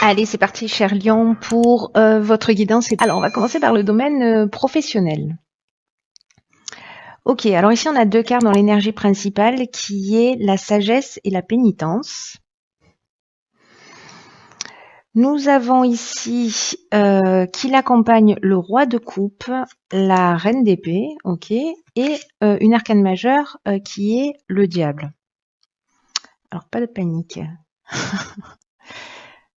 Allez, c'est parti, cher Lion, pour votre guidance. Alors, on va commencer par le domaine professionnel. Ok, alors ici, on a deux cartes dans l'énergie principale qui est la sagesse et la pénitence. Nous avons ici qui l'accompagne le roi de coupe, la reine d'épée, ok, et une arcane majeure qui est le diable. Alors, pas de panique.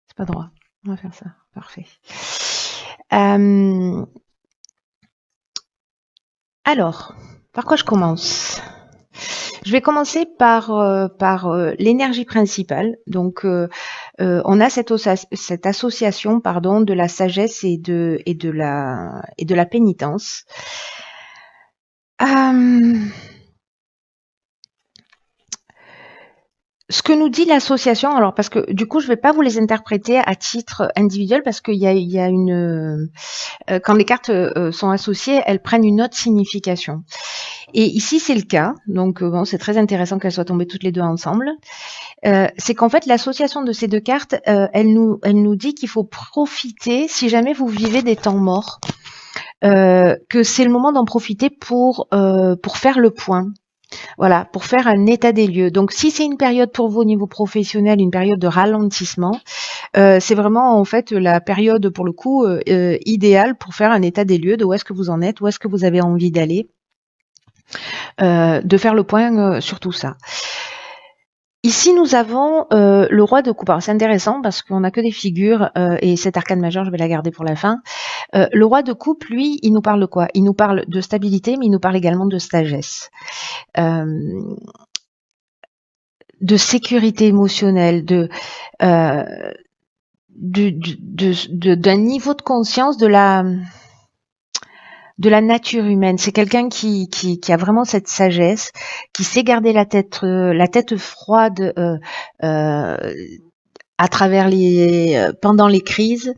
C'est pas droit. On va faire ça. Parfait. Alors, par quoi je commence? Je vais commencer par l'énergie principale. Donc, on a cette association, pardon, de la sagesse et de la pénitence. Ce que nous dit l'association, alors parce que du coup je vais pas vous les interpréter à titre individuel parce qu'il y a une quand les cartes sont associées, elles prennent une autre signification. Et ici c'est le cas, donc bon, c'est très intéressant qu'elles soient tombées toutes les deux ensemble. C'est qu'en fait l'association de ces deux cartes, elle nous dit qu'il faut profiter si jamais vous vivez des temps morts, que c'est le moment d'en profiter pour faire le point. Voilà, pour faire un état des lieux. Donc, si c'est une période pour vous au niveau professionnel, une période de ralentissement, c'est vraiment en fait la période pour le coup idéale pour faire un état des lieux de où est-ce que vous en êtes, où est-ce que vous avez envie d'aller, de faire le point sur tout ça. Ici, nous avons le roi de coupe. Alors, c'est intéressant parce qu'on n'a que des figures et cette arcane majeure, je vais la garder pour la fin. Le roi de coupe, lui, il nous parle de quoi? Il nous parle de stabilité, mais il nous parle également de sagesse. De sécurité émotionnelle, d'un niveau de conscience de la nature humaine. C'est quelqu'un qui a vraiment cette sagesse, qui sait garder la tête froide à travers pendant les crises.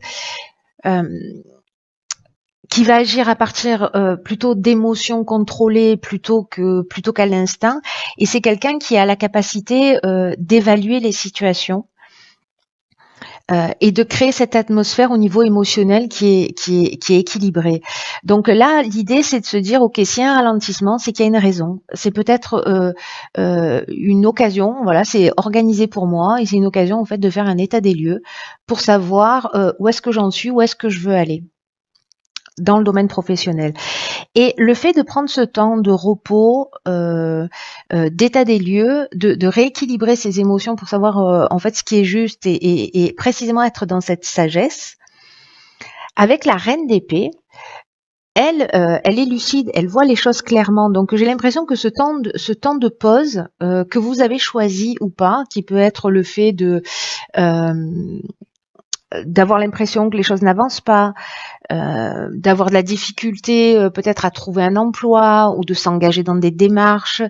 Qui va agir à partir plutôt d'émotions contrôlées plutôt qu'à l'instinct, et c'est quelqu'un qui a la capacité d'évaluer les situations et de créer cette atmosphère au niveau émotionnel qui est équilibrée. Donc là, l'idée c'est de se dire ok, s'il y a un ralentissement, c'est qu'il y a une raison, c'est peut-être une occasion, voilà, c'est organisé pour moi et c'est une occasion en fait de faire un état des lieux pour savoir où est-ce que j'en suis, où est-ce que je veux aller dans le domaine professionnel. Et le fait de prendre ce temps de repos, d'état des lieux, de rééquilibrer ses émotions pour savoir en fait ce qui est juste et précisément être dans cette sagesse, avec la reine d'épée, elle est lucide, elle voit les choses clairement. Donc j'ai l'impression que ce temps de pause que vous avez choisi ou pas, qui peut être le fait de d'avoir l'impression que les choses n'avancent pas, d'avoir de la difficulté peut-être à trouver un emploi ou de s'engager dans des démarches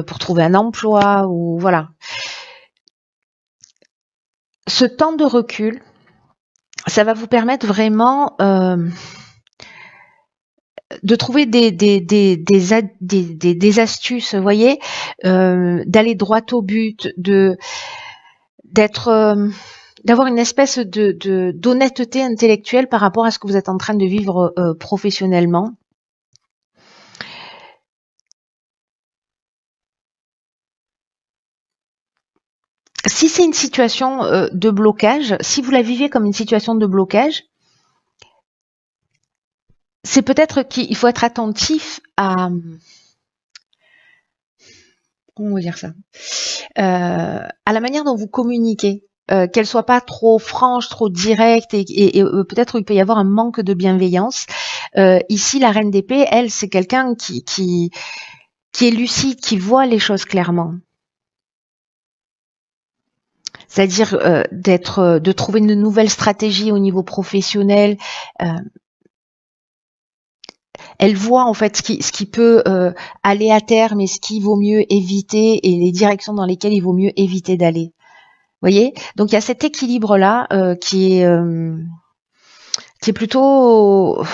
pour trouver un emploi ou voilà. Ce temps de recul, ça va vous permettre vraiment de trouver des astuces, vous voyez, d'aller droit au but, d'avoir une espèce d'honnêteté intellectuelle par rapport à ce que vous êtes en train de vivre professionnellement. Si c'est une situation de blocage, si vous la vivez comme une situation de blocage, c'est peut-être qu'il faut être attentif à... Comment on va dire ça, à la manière dont vous communiquez. Qu'elle soit pas trop franche, trop directe et peut-être il peut y avoir un manque de bienveillance. Ici, la reine d'épée, elle, c'est quelqu'un qui est lucide, qui voit les choses clairement. C'est-à-dire de trouver une nouvelle stratégie au niveau professionnel. Elle voit en fait ce qui peut aller à terme et ce qu'il vaut mieux éviter et les directions dans lesquelles il vaut mieux éviter d'aller. Vous voyez, donc il y a cet équilibre là qui est plutôt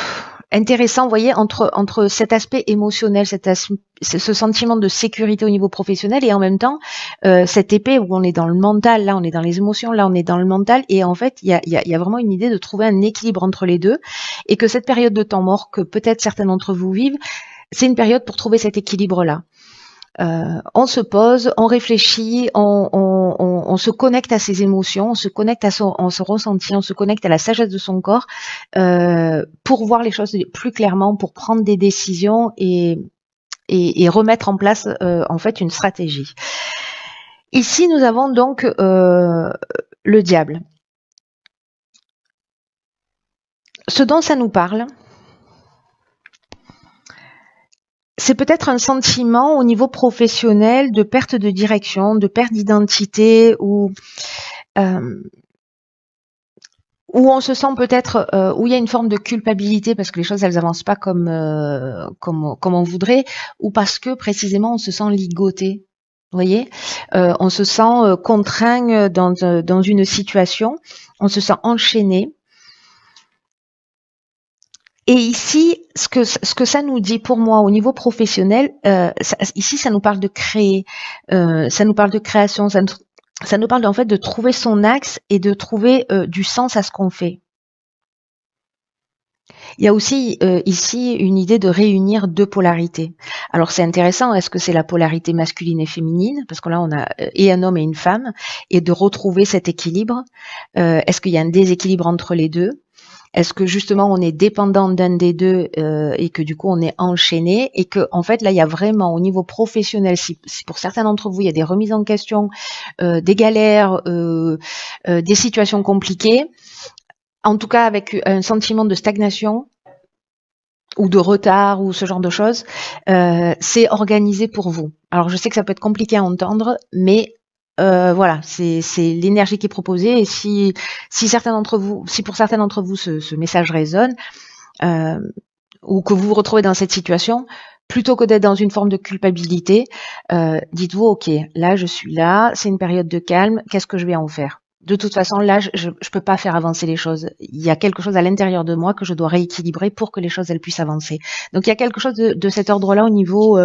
intéressant, vous voyez, entre cet aspect émotionnel, ce sentiment de sécurité au niveau professionnel et en même temps cette épée où on est dans le mental, là on est dans les émotions, là on est dans le mental et en fait il y a vraiment une idée de trouver un équilibre entre les deux et que cette période de temps mort que peut-être certains d'entre vous vivent, c'est une période pour trouver cet équilibre-là. On se pose, on réfléchit, on se connecte à ses émotions, on se connecte à son ressenti, on se connecte à la sagesse de son corps pour voir les choses plus clairement, pour prendre des décisions et remettre en place en fait une stratégie. Ici, nous avons donc le diable. Ce dont ça nous parle, c'est peut-être un sentiment au niveau professionnel de perte de direction, de perte d'identité ou où on se sent peut-être, où il y a une forme de culpabilité parce que les choses elles avancent pas comme on voudrait, ou parce que précisément on se sent ligoté. Vous voyez, on se sent contraint dans une situation, on se sent enchaîné. Et ici, ce que ça nous dit pour moi au niveau professionnel, ici ça nous parle de créer, ça nous parle de création, ça nous parle en fait de trouver son axe et de trouver du sens à ce qu'on fait. Il y a aussi ici une idée de réunir deux polarités. Alors c'est intéressant, est-ce que c'est la polarité masculine et féminine? Parce que là on a et un homme et une femme, et de retrouver cet équilibre. Est-ce qu'il y a un déséquilibre entre les deux? Est-ce que justement on est dépendant d'un des deux et que du coup on est enchaîné et que en fait là il y a vraiment au niveau professionnel, si pour certains d'entre vous il y a des remises en question, des galères, des situations compliquées, en tout cas avec un sentiment de stagnation ou de retard ou ce genre de choses, c'est organisé pour vous. Alors je sais que ça peut être compliqué à entendre, mais voilà, c'est l'énergie qui est proposée. Et si certains d'entre vous, si pour certains d'entre vous ce message résonne, ou que vous vous retrouvez dans cette situation, plutôt que d'être dans une forme de culpabilité, dites-vous ok, là je suis là, c'est une période de calme, qu'est-ce que je vais en faire? De toute façon, là, je peux pas faire avancer les choses. Il y a quelque chose à l'intérieur de moi que je dois rééquilibrer pour que les choses elles puissent avancer. Donc il y a quelque chose de cet ordre-là au niveau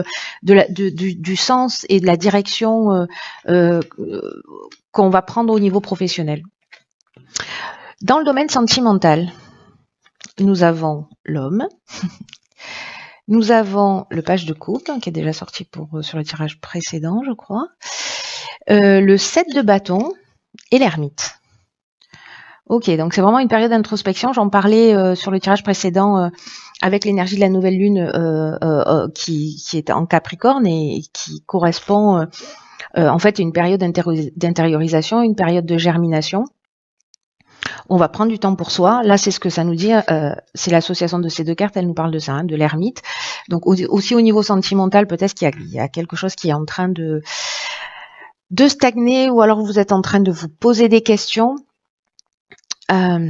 du sens et de la direction qu'on va prendre au niveau professionnel. Dans le domaine sentimental, nous avons l'homme, nous avons le page de coupe qui est déjà sorti sur le tirage précédent, je crois, le 7 de bâton et l'ermite. Ok, donc c'est vraiment une période d'introspection. J'en parlais sur le tirage précédent avec l'énergie de la nouvelle lune qui est en Capricorne et qui correspond en fait à une période d'intériorisation, une période de germination. On va prendre du temps pour soi. Là, c'est ce que ça nous dit. C'est l'association de ces deux cartes. Elle nous parle de ça, de l'ermite. Donc aussi au niveau sentimental, peut-être qu'il y a quelque chose qui est en train de stagner, ou alors vous êtes en train de vous poser des questions. La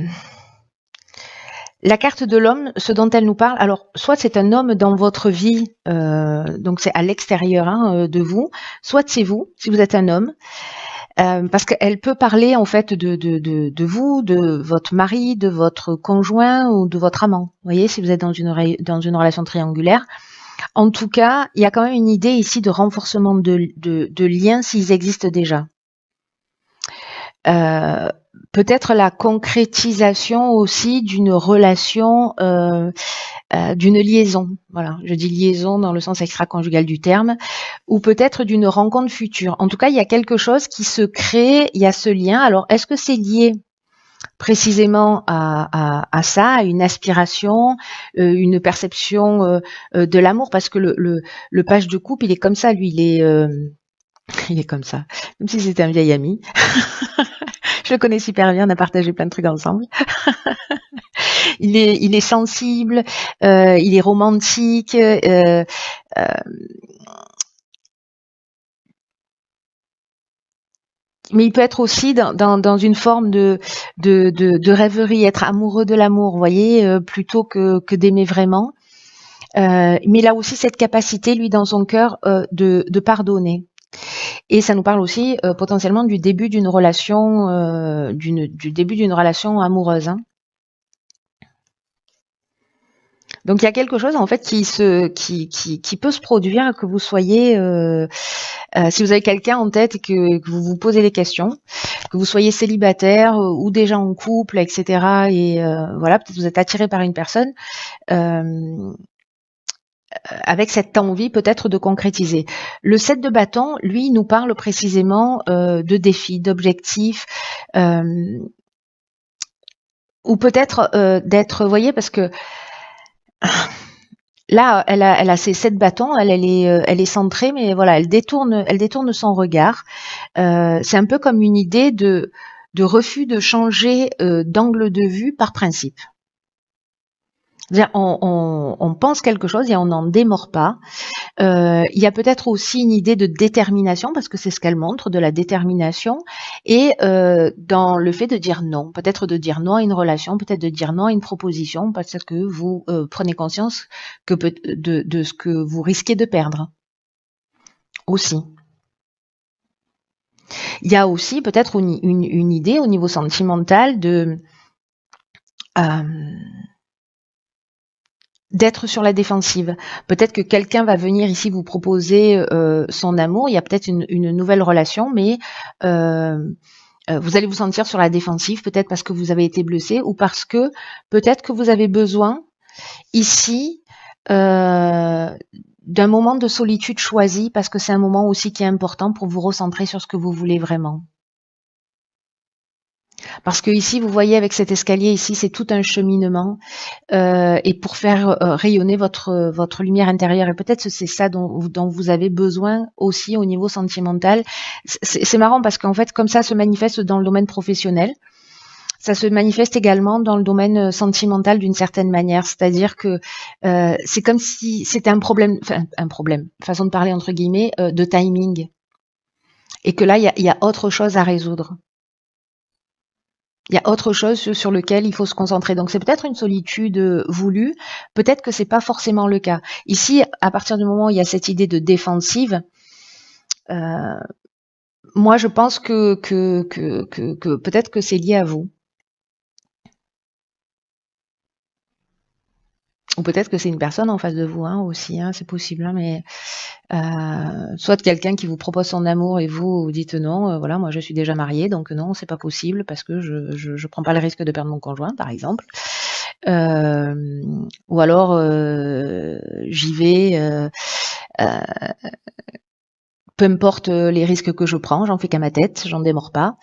carte de l'homme, ce dont elle nous parle, alors soit c'est un homme dans votre vie, donc c'est à l'extérieur de vous, soit c'est vous, si vous êtes un homme, parce qu'elle peut parler en fait de vous, de votre mari, de votre conjoint ou de votre amant. Vous voyez, si vous êtes dans une relation triangulaire. En tout cas, il y a quand même une idée ici de renforcement de liens s'ils existent déjà. Peut-être la concrétisation aussi d'une relation, d'une liaison. Voilà, je dis liaison dans le sens extra-conjugal du terme, ou peut-être d'une rencontre future. En tout cas, il y a quelque chose qui se crée, il y a ce lien. Alors, est-ce que c'est lié précisément à ça, à une aspiration, une perception de l'amour? Parce que le page de coupe, il est comme ça, lui, il est comme ça, comme si c'était un vieil ami. Je le connais super bien, on a partagé plein de trucs ensemble. Il est sensible, il est romantique, mais il peut être aussi dans une forme de rêverie, être amoureux de l'amour, vous voyez, plutôt que d'aimer vraiment. Mais il a aussi cette capacité, lui, dans son cœur, de pardonner. Et ça nous parle aussi potentiellement du début d'une relation, du début d'une relation amoureuse. Donc il y a quelque chose en fait qui peut se produire, que vous soyez si vous avez quelqu'un en tête et que vous vous posez des questions, que vous soyez célibataire ou déjà en couple, etc. Et voilà, peut-être vous êtes attiré par une personne avec cette envie peut-être de concrétiser. Le 7 de bâton, lui, nous parle précisément de défis, d'objectifs, ou peut-être d'être, vous voyez, parce que là, elle a ses 7 bâtons, elle est centrée, mais voilà, elle détourne son regard. C'est un peu comme une idée de refus de changer d'angle de vue par principe. C'est-à-dire, on pense quelque chose et on n'en démord pas. Il y a peut-être aussi une idée de détermination, parce que c'est ce qu'elle montre, de la détermination, et dans le fait de dire non, peut-être de dire non à une relation, peut-être de dire non à une proposition, parce que vous prenez conscience que de ce que vous risquez de perdre aussi. Il y a aussi peut-être une idée au niveau sentimental d'être sur la défensive. Peut-être que quelqu'un va venir ici vous proposer son amour. Il y a peut-être une nouvelle relation, mais vous allez vous sentir sur la défensive, peut-être parce que vous avez été blessé ou parce que peut-être que vous avez besoin ici d'un moment de solitude choisi, parce que c'est un moment aussi qui est important pour vous recentrer sur ce que vous voulez vraiment. Parce que ici, vous voyez, avec cet escalier ici, c'est tout un cheminement et pour faire rayonner votre lumière intérieure. Et peut-être que c'est ça dont vous avez besoin aussi au niveau sentimental. C'est marrant parce qu'en fait, comme ça se manifeste dans le domaine professionnel, ça se manifeste également dans le domaine sentimental d'une certaine manière. C'est-à-dire que c'est comme si c'était un problème, façon de parler entre guillemets, de timing. Et que là, il y a autre chose à résoudre. Il y a autre chose sur lequel il faut se concentrer. Donc c'est peut-être une solitude voulue, peut-être que c'est pas forcément le cas. Ici, à partir du moment où il y a cette idée de défensive, moi je pense que peut-être que c'est lié à vous. Ou peut-être que c'est une personne en face de vous aussi, c'est possible, mais soit quelqu'un qui vous propose son amour et vous dites non, voilà, moi je suis déjà mariée, donc non, c'est pas possible parce que je prends pas le risque de perdre mon conjoint, par exemple. Ou alors j'y vais, peu importe les risques que je prends, j'en fais qu'à ma tête, j'en démords pas.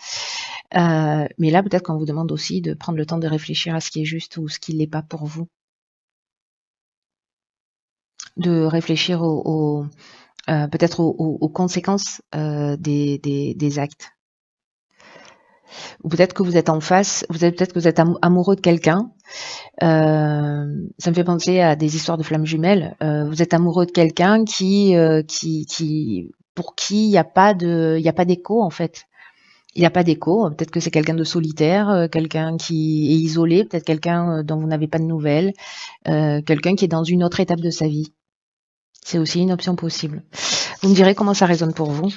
Mais là, peut-être qu'on vous demande aussi de prendre le temps de réfléchir à ce qui est juste ou ce qui l'est pas pour vous. De réfléchir peut-être aux conséquences des actes. Ou peut-être que vous êtes en face, peut-être que vous êtes amoureux de quelqu'un. Ça me fait penser à des histoires de flammes jumelles. Vous êtes amoureux de quelqu'un pour qui il n'y a pas d'écho en fait. Il n'y a pas d'écho. Peut-être que c'est quelqu'un de solitaire, quelqu'un qui est isolé, peut-être quelqu'un dont vous n'avez pas de nouvelles, quelqu'un qui est dans une autre étape de sa vie. C'est aussi une option possible. Vous me direz comment ça résonne pour vous.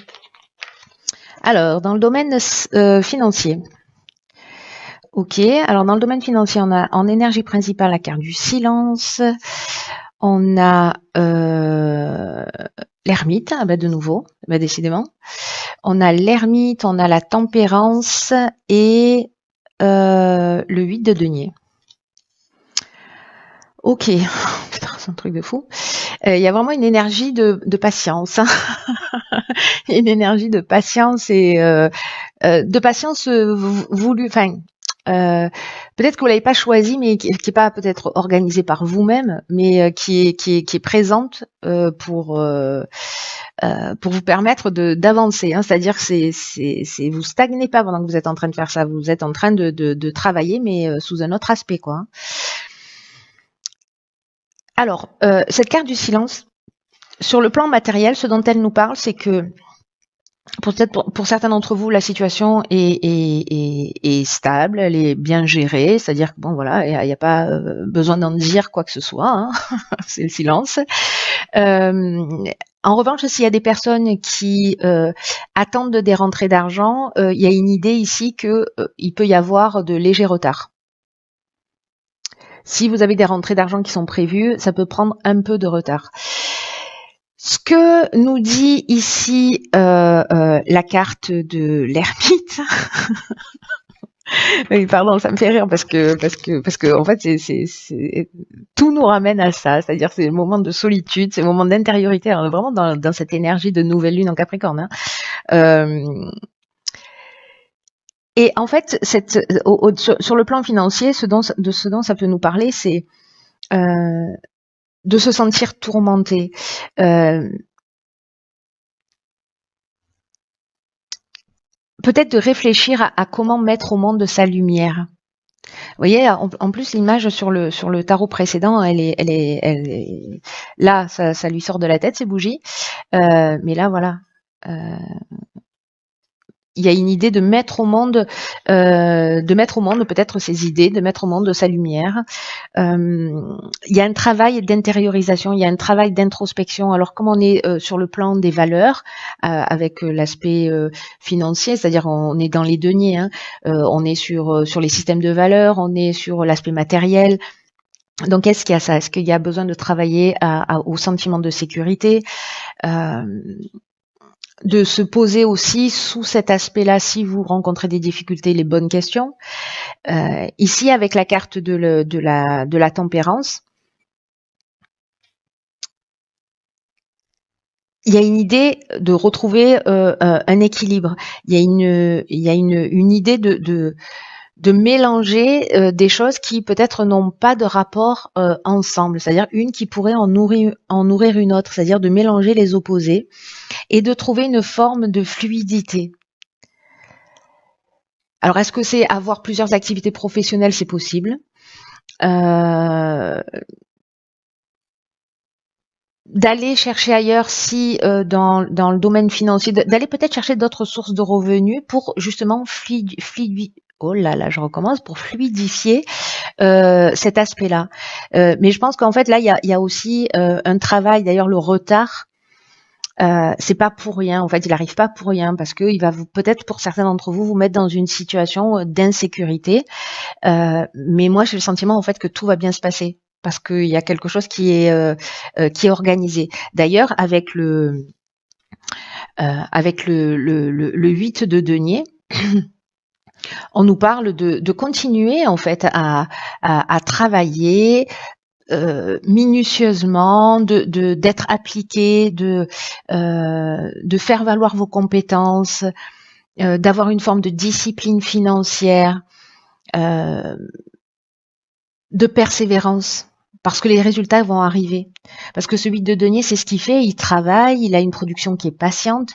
Alors, dans le domaine financier. Ok, alors dans le domaine financier, on a en énergie principale la carte du silence. On a l'ermite, de nouveau, décidément. On a l'ermite, on a la tempérance et le 8 de denier. Ok, putain, c'est un truc de fou. Il y a vraiment une énergie de patience. Une énergie de patience et de patience voulue. Enfin, peut-être que vous l'avez pas choisi, mais qui est pas peut-être organisée par vous-même, mais qui est présente pour vous permettre d'avancer. C'est-à-dire que vous stagnez pas pendant que vous êtes en train de faire ça. Vous êtes en train de travailler, mais sous un autre aspect, quoi. Alors, cette carte du silence, sur le plan matériel, ce dont elle nous parle, c'est que pour certains d'entre vous, la situation est stable, elle est bien gérée, c'est-à-dire que bon voilà, il n'y a pas besoin d'en dire quoi que ce soit, c'est le silence. En revanche, s'il y a des personnes qui attendent des rentrées d'argent, il y a une idée ici que il peut y avoir de légers retards. Si vous avez des rentrées d'argent qui sont prévues, ça peut prendre un peu de retard. Ce que nous dit ici la carte de l'ermite, oui, pardon, ça me fait rire parce que en fait tout nous ramène à ça, c'est-à-dire c'est le moment de solitude, c'est le moment d'intériorité, on est vraiment dans cette énergie de nouvelle lune en Capricorne. Hein. Et en fait, sur le plan financier, ce dont ça peut nous parler, c'est de se sentir tourmenté. Peut-être de réfléchir à comment mettre au monde sa lumière. Vous voyez, en plus l'image sur le tarot précédent, elle est là, ça lui sort de la tête ces bougies, mais là voilà. Il y a une idée de mettre au monde peut-être ses idées, de mettre au monde sa lumière. Il y a un travail d'intériorisation, il y a un travail d'introspection. Alors comme on est sur le plan des valeurs, avec l'aspect financier, c'est-à-dire on est dans les deniers, hein, on est sur les systèmes de valeurs, on est sur l'aspect matériel. Donc est-ce qu'il y a ça? Est-ce qu'il y a besoin de travailler au sentiment de sécurité? De se poser aussi sous cet aspect-là, si vous rencontrez des difficultés, les bonnes questions. Ici, avec la carte de la tempérance, il y a une idée de retrouver un équilibre. Il y a une idée de mélanger des choses qui peut-être n'ont pas de rapport ensemble, c'est-à-dire une qui pourrait en nourrir une autre, c'est-à-dire de mélanger les opposés et de trouver une forme de fluidité. Alors, est-ce que c'est avoir plusieurs activités professionnelles? C'est possible. D'aller chercher ailleurs si dans le domaine financier, d'aller peut-être chercher d'autres sources de revenus pour justement pour fluidifier cet aspect-là. Mais je pense qu'en fait là, il y a aussi un travail, d'ailleurs le retard, c'est pas pour rien. En fait, il arrive pas pour rien parce que il va peut-être pour certains d'entre vous mettre dans une situation d'insécurité. Mais moi, j'ai le sentiment en fait que tout va bien se passer parce qu'il y a quelque chose qui est organisé. D'ailleurs, avec le 8 de denier, on nous parle de continuer en fait à travailler minutieusement, d'être appliqué, de faire valoir vos compétences, d'avoir une forme de discipline financière, de persévérance, parce que les résultats vont arriver. Parce que ce 8 de denier, c'est ce qu'il fait, il travaille, il a une production qui est patiente,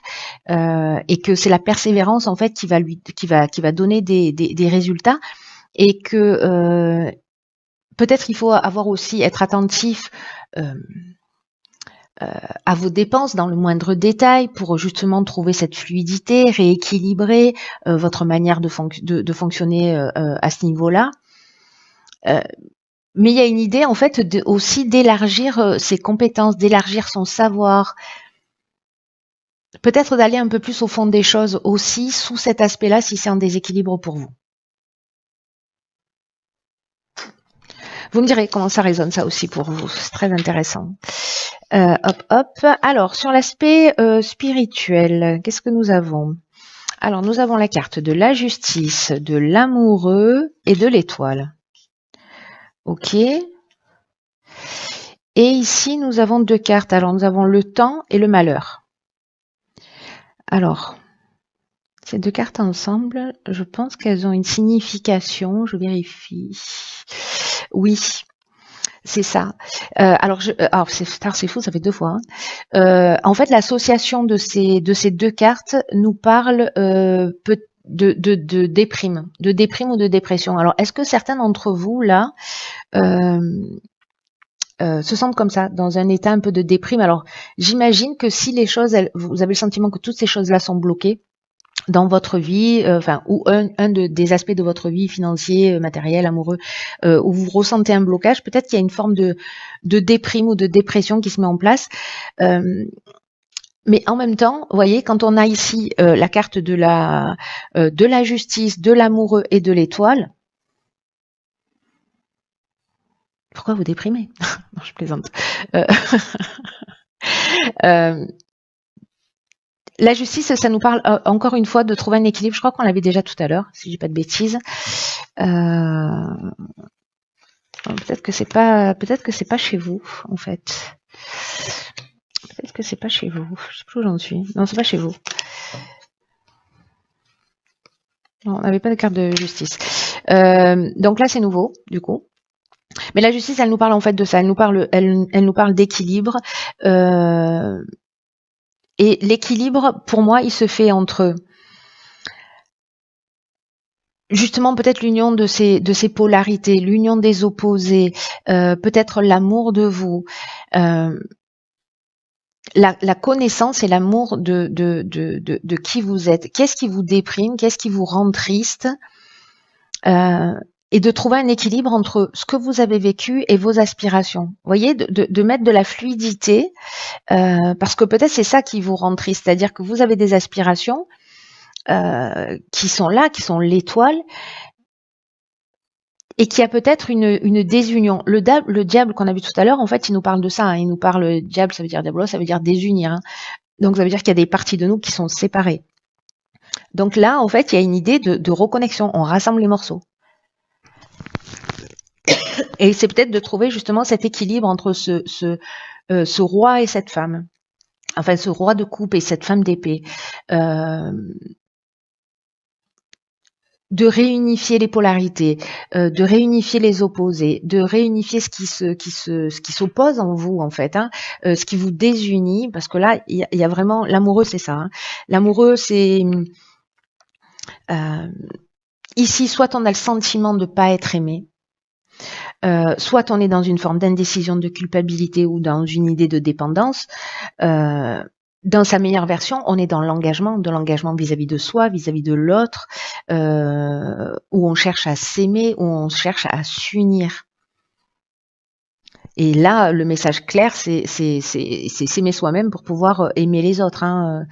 et que c'est la persévérance en fait qui va donner des résultats, et que peut-être il faut être attentif à vos dépenses dans le moindre détail pour justement trouver cette fluidité, rééquilibrer votre manière de fonctionner à ce niveau-là. Mais il y a une idée en fait aussi d'élargir ses compétences, d'élargir son savoir, peut-être d'aller un peu plus au fond des choses aussi sous cet aspect-là si c'est un déséquilibre pour vous. Vous me direz comment ça résonne ça aussi pour vous, c'est très intéressant. Alors sur l'aspect spirituel, qu'est-ce que nous avons? Alors nous avons la carte de la justice, de l'amoureux et de l'étoile. Ok. Et ici, nous avons deux cartes. Alors, nous avons le temps et le malheur. Alors, ces deux cartes ensemble, je pense qu'elles ont une signification. Je vérifie. Oui, c'est ça. Alors, c'est fou, ça fait deux fois. Hein. En fait, l'association de ces deux cartes nous parle de déprime ou de dépression. Alors, est-ce que certains d'entre vous, là, se sentent comme ça, dans un état un peu de déprime? Alors, j'imagine que si les choses, vous avez le sentiment que toutes ces choses-là sont bloquées dans votre vie, ou des aspects de votre vie, financier, matériel, amoureux, où vous ressentez un blocage, peut-être qu'il y a une forme de déprime ou de dépression qui se met en place. Mais en même temps, vous voyez, quand on a ici la carte de la justice, de l'amoureux et de l'étoile, Pourquoi vous déprimez? Non, je plaisante. Euh, euh, la justice, ça nous parle encore une fois de trouver un équilibre. Je crois qu'on l'avait déjà tout à l'heure, si je dis pas de bêtises. Peut-être que c'est pas chez vous, en fait. Peut-être que c'est pas chez vous. Je sais plus où j'en suis. Non, c'est pas chez vous. Non, on n'avait pas de carte de justice. Donc là, c'est nouveau, du coup. Mais la justice, elle nous parle en fait de ça. Elle nous parle d'équilibre. Et l'équilibre, pour moi, il se fait entre justement peut-être l'union de ces polarités, l'union des opposés, peut-être l'amour de vous, la connaissance et l'amour de qui vous êtes. Qu'est-ce qui vous déprime? Qu'est-ce qui vous rend triste? Et de trouver un équilibre entre ce que vous avez vécu et vos aspirations. Vous voyez, de mettre de la fluidité, parce que peut-être c'est ça qui vous rend triste, c'est-à-dire que vous avez des aspirations qui sont là, qui sont l'étoile, et qu'il y a peut-être une désunion. Le diable qu'on a vu tout à l'heure, en fait, il nous parle de ça. Hein. Il nous parle, diable, ça veut dire diablo, ça veut dire désunir. Hein. Donc ça veut dire qu'il y a des parties de nous qui sont séparées. Donc là, en fait, il y a une idée de reconnexion. On rassemble les morceaux. Et c'est peut-être de trouver justement cet équilibre entre ce roi et cette femme. Enfin, ce roi de coupe et cette femme d'épée. De réunifier les polarités, de réunifier les opposés, de réunifier ce qui s'oppose en vous en fait, hein, ce qui vous désunit, parce que là il y a vraiment l'amoureux, c'est ça. Hein. L'amoureux, c'est ici, soit on a le sentiment de pas être aimé, soit on est dans une forme d'indécision, de culpabilité ou dans une idée de dépendance. Dans sa meilleure version, on est dans l'engagement, de l'engagement vis-à-vis de soi, vis-à-vis de l'autre, où on cherche à s'aimer, où on cherche à s'unir. Et là, le message clair, c'est s'aimer soi-même pour pouvoir aimer les autres. Hein.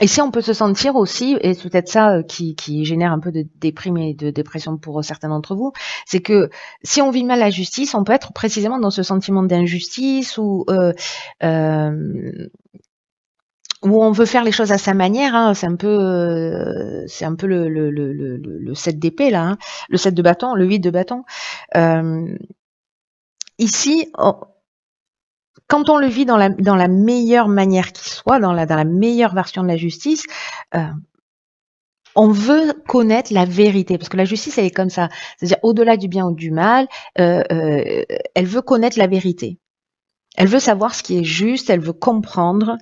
Et si on peut se sentir aussi, et c'est peut-être ça qui génère un peu de déprime et de dépression pour certains d'entre vous, c'est que si on vit mal la justice, on peut être précisément dans ce sentiment d'injustice ou où on veut faire les choses à sa manière. Hein. C'est un peu le 7 d'épée là, hein. Le 7 de bâton, le 8 de bâton. Ici, quand on le vit dans la meilleure manière qui soit, dans la meilleure version de la justice, on veut connaître la vérité, parce que la justice, elle est comme ça. C'est-à-dire, au-delà du bien ou du mal, elle veut connaître la vérité. Elle veut savoir ce qui est juste, elle veut comprendre,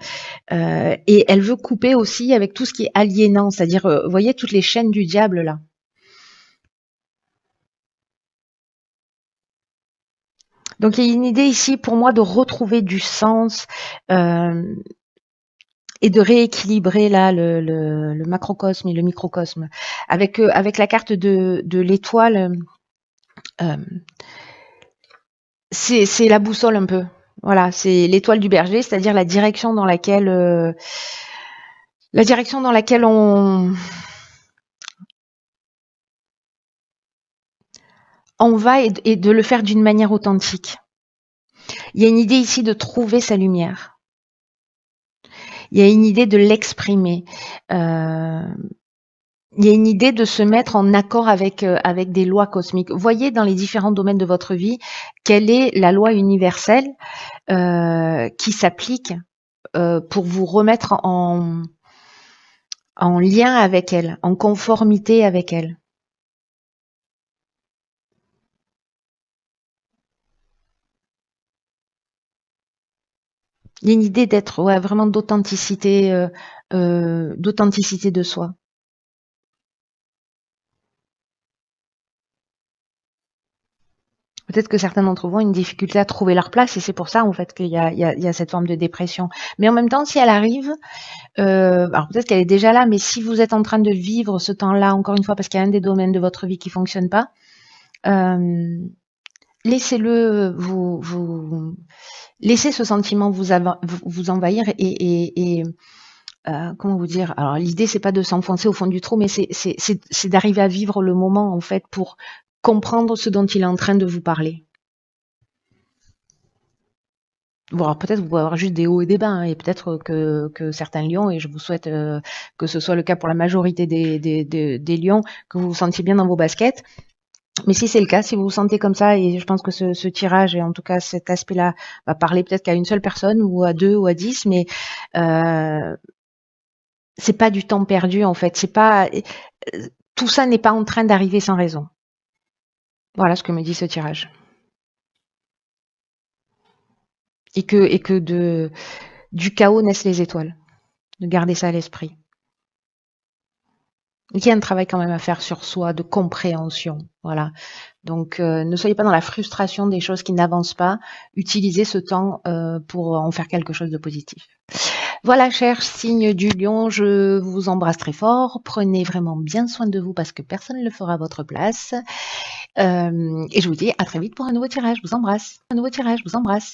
et elle veut couper aussi avec tout ce qui est aliénant, c'est-à-dire, vous voyez, toutes les chaînes du diable, là. Donc, il y a une idée ici, pour moi, de retrouver du sens, et de rééquilibrer là le macrocosme et le microcosme avec la carte de l'étoile. C'est la boussole un peu. Voilà, c'est l'étoile du berger, c'est-à-dire la direction dans laquelle on va, et de le faire d'une manière authentique. Il y a une idée ici de trouver sa lumière. Il y a une idée de l'exprimer. Il y a une idée de se mettre en accord avec des lois cosmiques. Voyez dans les différents domaines de votre vie quelle est la loi universelle qui s'applique pour vous remettre en lien avec elle, en conformité avec elle. Il y a une idée d'être vraiment d'authenticité de soi. Peut-être que certains d'entre vous ont une difficulté à trouver leur place, et c'est pour ça en fait qu'il y a cette forme de dépression. Mais en même temps, si elle arrive, alors peut-être qu'elle est déjà là, mais si vous êtes en train de vivre ce temps-là, encore une fois, parce qu'il y a un des domaines de votre vie qui fonctionne pas, laissez-le laissez ce sentiment vous envahir, et comment vous dire, alors l'idée c'est pas de s'enfoncer au fond du trou, mais c'est d'arriver à vivre le moment en fait pour comprendre ce dont il est en train de vous parler. Bon, alors peut-être vous pouvez avoir juste des hauts et des bas, hein, et peut-être que certains lions, et je vous souhaite que ce soit le cas pour la majorité des lions, que vous vous sentiez bien dans vos baskets. Mais si c'est le cas, si vous vous sentez comme ça, et je pense que ce tirage, et en tout cas cet aspect-là, va parler peut-être qu'à une seule personne, ou à 2, ou à 10, mais c'est pas du temps perdu en fait. C'est pas tout ça n'est pas en train d'arriver sans raison. Voilà ce que me dit ce tirage. Et que du chaos naissent les étoiles. De garder ça à l'esprit. Il y a un travail quand même à faire sur soi, de compréhension. Voilà. Donc, ne soyez pas dans la frustration des choses qui n'avancent pas. Utilisez ce temps pour en faire quelque chose de positif. Voilà, chers signes du lion, je vous embrasse très fort. Prenez vraiment bien soin de vous parce que personne ne le fera à votre place. Et je vous dis à très vite pour un nouveau tirage. Je vous embrasse. Un nouveau tirage. Je vous embrasse.